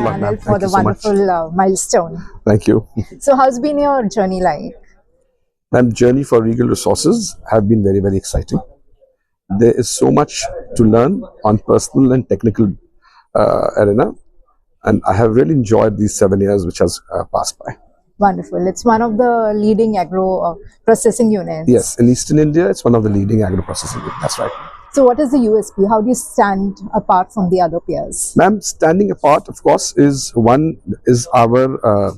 lot, ma'am. for Thank the you so much. wonderful milestone. Thank you. So how's been your journey like? Ma'am, journey for Regaal Resources have been very, very exciting. There is so much to learn on personal and technical arena, and I have really enjoyed these 7 years which has passed by. Wonderful. It's one of the leading agro processing units. Yes, in Eastern India, it's one of the leading agro-processing units. That's right. So what is the USP? How do you stand apart from the other peers? Ma'am, standing apart, of course, is our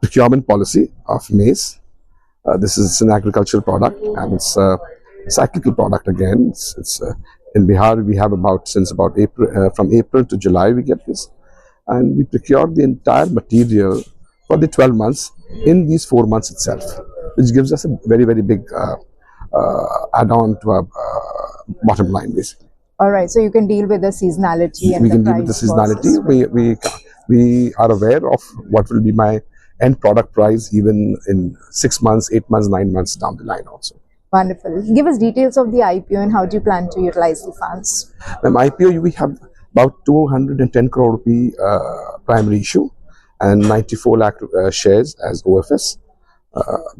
procurement policy of maize. This is an agricultural product, and it's a cyclical product again. It's in Bihar, we have since about April, from April to July, we get this. And we procure the entire material for the 12 months in these 4 months itself, which gives us a very, very big add-on to our bottom line, basically. All right, so you can deal with the seasonality and we can deal with the seasonality. We are aware of what will be my end product price even in 6 months, 8 months, 9 months down the line also. Wonderful. Give us details of the IPO and how do you plan to utilize the funds? IPO, we have about 210 crore rupee primary issue and 94 lakh shares as OFS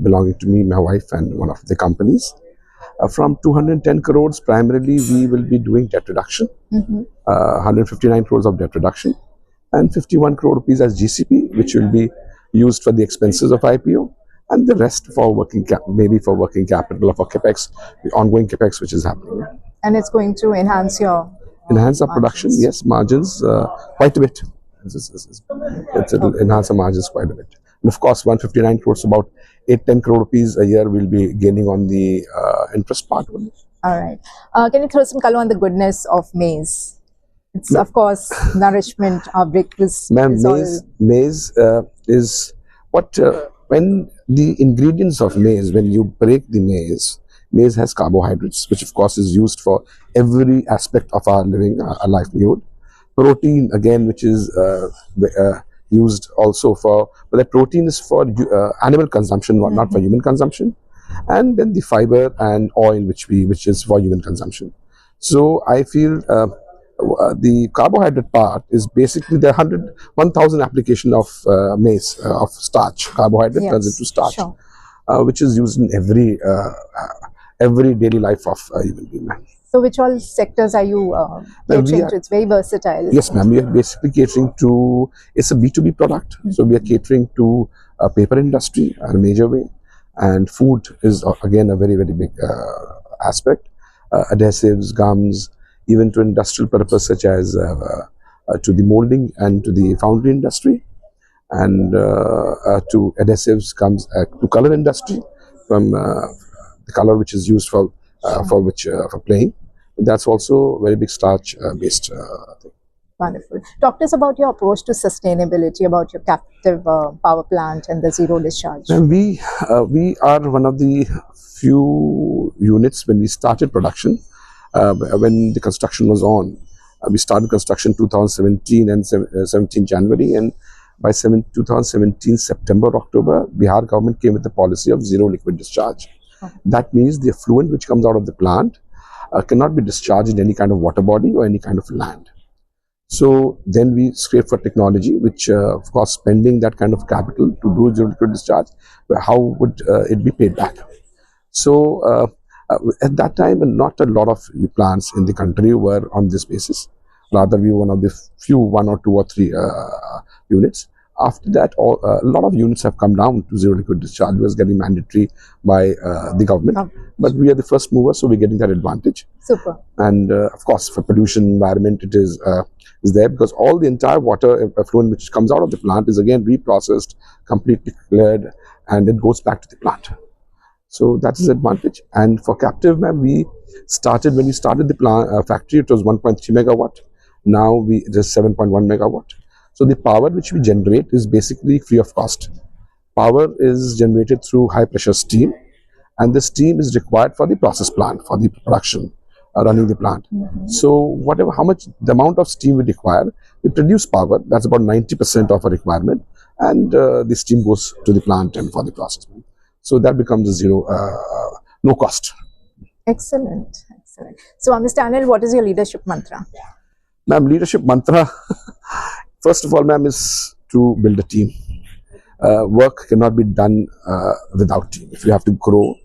belonging to me, my wife and one of the companies. From 210 crores, primarily we will be doing debt reduction, 159 crores of debt reduction and 51 crore rupees as GCP, which will be used for the expenses of IPO, and the rest for maybe for working capital or for capex, the ongoing capex which is happening. And it's going to enhance our production, yes, margins quite a bit. It will enhance the margins quite a bit. And of course, 159 crores, about 8-10 crore rupees a year will be gaining on the interest part only. All right. Can you throw some color on the goodness of maize? It's of course nourishment, our breakfast. Ma'am, maize is what when the ingredients of maize, when you break the maize has carbohydrates, which of course is used for every aspect of our living, our livelihood. Protein again, which is used also but that protein is for animal consumption, not for human consumption. And then the fiber and oil, which is for human consumption. So I feel the carbohydrate part is basically the 1,000 application of maize, of starch. Carbohydrate turns into starch, which is used in every daily life of a human being. So which all sectors are you catering to? It's very versatile. Yes, ma'am. We are basically catering to, it's a B2B product. So we are catering to paper industry in a major way. And food is again a very, very big aspect. Adhesives, gums, even to industrial purpose such as to the molding and to the foundry industry. And to adhesives comes to color industry, from the color which is used for playing. That's also a very big starch based thing. Wonderful. Talk to us about your approach to sustainability, about your captive power plant and the zero discharge. And we are one of the few units when we started production, when the construction was on. We started construction 2017 and 17 January, and by 2017 September, October, Bihar government came with the policy of zero liquid discharge. That means the effluent which comes out of the plant cannot be discharged in any kind of water body or any kind of land. So then we scrape for technology, which of course spending that kind of capital to do zero liquid discharge, how would it be paid back? So at that time, not a lot of plants in the country were on this basis. Rather, we were one of the few, 1 or 2 or 3 units. After that, a lot of units have come down to zero liquid discharge. It was getting mandatory by the government. But we are the first mover, so we're getting that advantage. Super. And of course, for pollution, environment, it is there, because all the entire water effluent which comes out of the plant is again reprocessed, completely cleared, and it goes back to the plant. So that is the advantage. And for captive, ma'am, when we started the plant factory, it was 1.3 megawatt. Now it is 7.1 megawatt. So the power which we generate is basically free of cost. Power is generated through high pressure steam, and the steam is required for the process plant, for the production, running the plant. So the amount of steam we require, we produce power, that's about 90% of our requirement, and the steam goes to the plant and for the process plant. So that becomes a zero, no cost. Excellent, excellent. So Mr. Anil, what is your leadership mantra? Ma'am, leadership mantra First of all, ma'am, is to build a team. Work cannot be done without team. If you have to grow,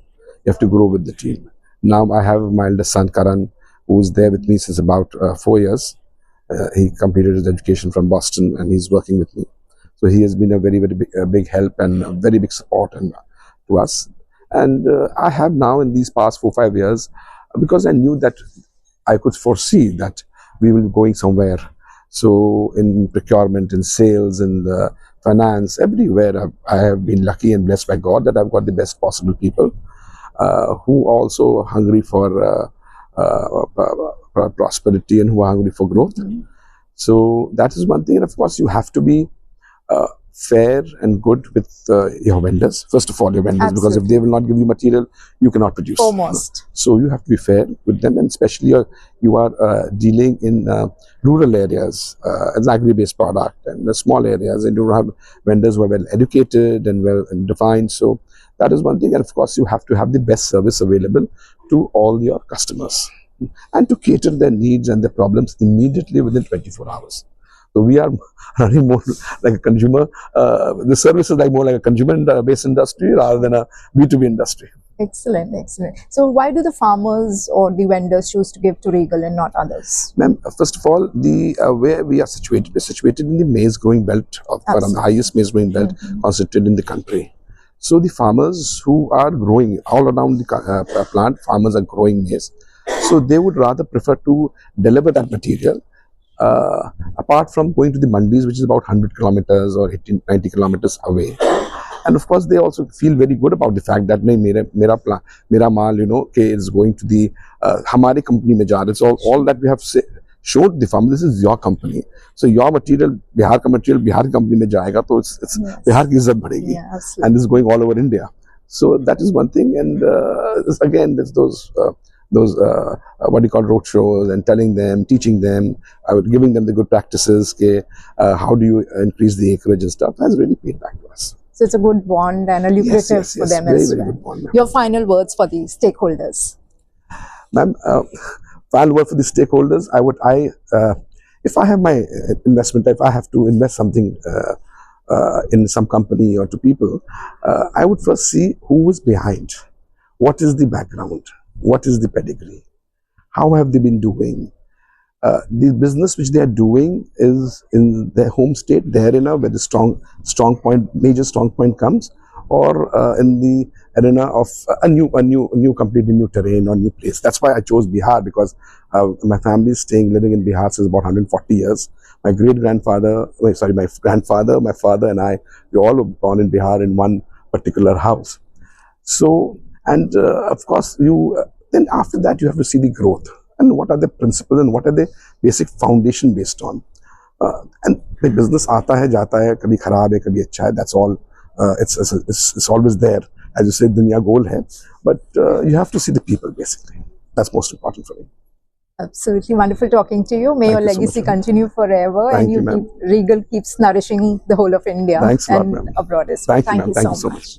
you have to grow with the team. Now I have my eldest son Karan, who's there with me since about 4 years. He completed his education from Boston, and he's working with me. So he has been a very, very big help and a very big support to us. And I have now in these past 4-5 years, because I knew that I could foresee that we will be going somewhere. So in procurement, in sales, in finance, everywhere I have been lucky and blessed by God that I've got the best possible people who also are hungry for prosperity and who are hungry for growth. So that is one thing. And of course, you have to be fair and good with your vendors. First of all, your vendors, because if they will not give you material, you cannot produce. Foremost. So you have to be fair with them, and especially you are dealing in rural areas, as agri-based product, and the small areas, and you have vendors who are well educated and well defined. So that is one thing. And of course, you have to have the best service available to all your customers and to cater their needs and their problems immediately within 24 hours. So we are running more like a consumer. The service is like more like a consumer-based industry rather than a B2B industry. Excellent, excellent. So why do the farmers or the vendors choose to give to Regaal and not others? Ma'am, first of all, the where we are situated, we're situated in the maize growing belt, one of the highest maize growing belt concentrated in the country. So the farmers who are growing all around the plant, farmers are growing maize. So they would rather prefer to deliver that material apart from going to the mandis, which is about 100 kilometers or 90 kilometers away. And of course, they also feel very good about the fact that mera maal, is going to the hamare company mein ja raha. It's all that we have showed the farmer. This is your company, so your material, Bihar ka material, Bihar company mein jayega, so it's Bihar ki izzat badhegi, and this is going all over India. So that is one thing, and again, there's those what do you call road shows and telling them, teaching them, giving them the good practices. How do you increase the acreage and stuff has really paid back to us. So it's a good bond and a lucrative for them very, as very well. good bond, Your final words for the stakeholders. Ma'am, final word for the stakeholders. If I have my investment, if I have to invest something in some company or to people, I would first see who is behind. What is the background? What is the pedigree? How have they been doing? The business which they are doing is in their home state, their arena where the major strong point comes, or in the arena of a completely new terrain or new place. That's why I chose Bihar, because my family is living in Bihar since about 140 years. My grandfather, my father and I, we all were born in Bihar in one particular house. So, and of course, then after that you have to see the growth and what are the principles and what are the basic foundation based on. And the business aata hai, jata hai, kabhi kharab hai, kabhi acha hai. That's all. It's always there. As you say, dunya goal hai, but you have to see the people basically. That's most important for me. Absolutely wonderful talking to you. May your legacy continue forever, and Regaal keeps nourishing the whole of India and abroad as well. Thank you so much.